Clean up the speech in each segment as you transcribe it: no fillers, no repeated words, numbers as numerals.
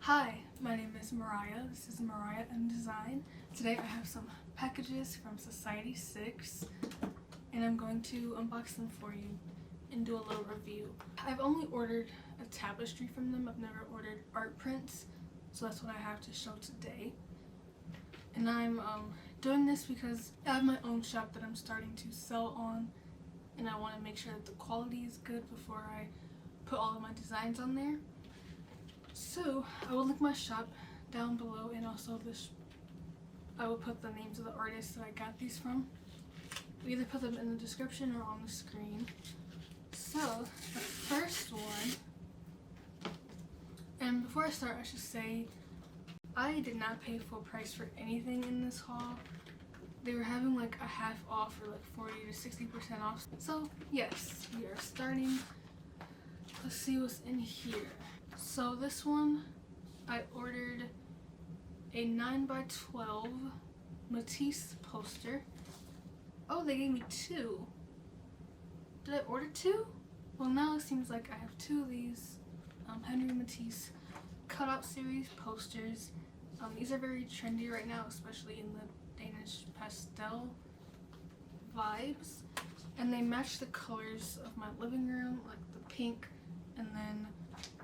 Hi, my name is Mariah. This is Mariah M Design. Today I have some packages from Society6 and I'm going to unbox them for you and do a little review. I've only ordered a tapestry from them. I've never ordered art prints, so that's what I have to show today. And I'm doing this because I have my own shop that I'm starting to sell on, and I want to make sure that the quality is good before I put all of my designs on there. So I will link my shop down below, and also I will put the names of the artists that I got these from. We either put them in the description or on the screen. So the first one, and before I start I should say I did not pay full price for anything in this haul. They were having like a half off, or like 40 to 60% off. So yes, we are starting. Let's see what's in here. So this one, I ordered a 9x12 Matisse poster. Oh, they gave me two. Did I order two? Well, now it seems like I have two of these Henry Matisse cutout series posters. These are very trendy right now, especially in the Danish pastel vibes. And they match the colors of my living room, like the pink, and then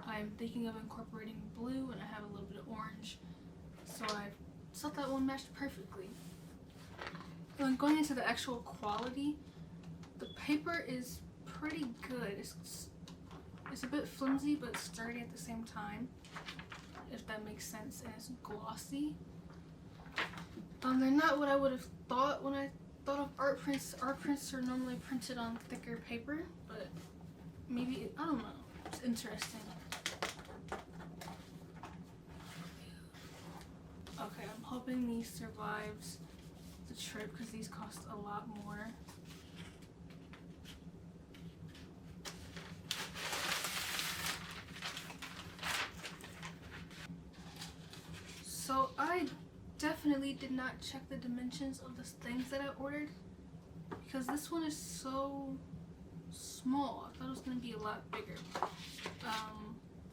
I'm thinking of incorporating blue, and I have a little bit of orange, so I thought that one matched perfectly. And then going into the actual quality, the paper is pretty good. It's a bit flimsy but sturdy at the same time, if that makes sense, and it's glossy. They're not what I would have thought when I thought of art prints. Art prints are normally printed on thicker paper, but maybe, I don't know. It's interesting. Okay, I'm hoping these survives the trip because these cost a lot more. So I definitely did not check the dimensions of the things that I ordered because this one is so small. I thought it was going to be a lot bigger.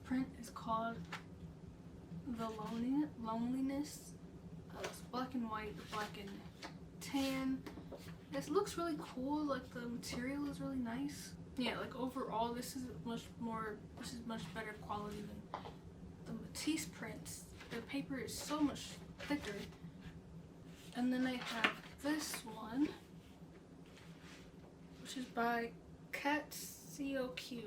Print is called The Loneliness. It's black and white, black and tan. This looks really cool. Like, the material is really nice. Yeah, like overall this is much better quality than the Matisse prints. The paper is so much thicker. And then I have this one, which is by Cat SL2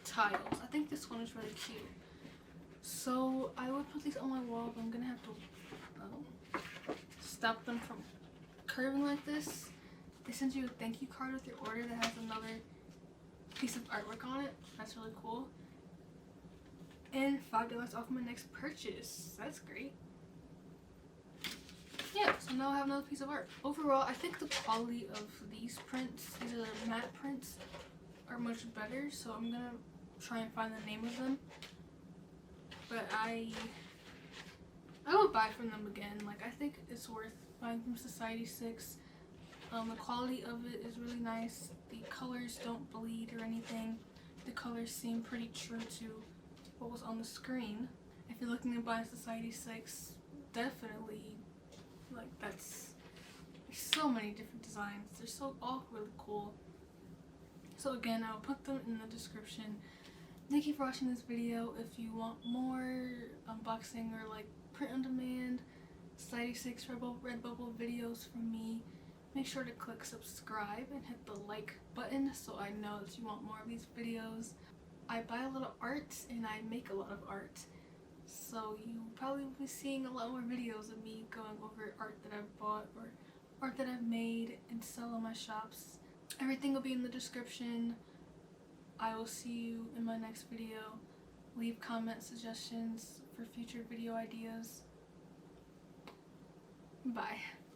tiles. I think this one is really cute. So I would put these on my wall, but I'm gonna have to stop them from curving like this. They send you a thank you card with your order that has another piece of artwork on it. That's really cool. And $5 off my next purchase. That's great. Yeah, so now I have another piece of art. Overall, I think the quality of these prints, these are matte prints, are much better. So I'm gonna try and find the name of them. But I would buy from them again. Like, I think it's worth buying from Society6. The quality of it is really nice. The colors don't bleed or anything. The colors seem pretty true to what was on the screen. If you're looking to buy Society6, definitely, like, there's so many different designs. They're all really cool. So again, I'll put them in the description. Thank you for watching this video. If you want more unboxing or like print on demand, Society6 Redbubble videos from me, make sure to click subscribe and hit the like button so I know that you want more of these videos. I buy a lot of art and I make a lot of art, so you probably will be seeing a lot more videos of me going over art that I've bought or art that I've made and sell on my shops. Everything will be in the description. I will see you in my next video. Leave comment suggestions for future video ideas. Bye.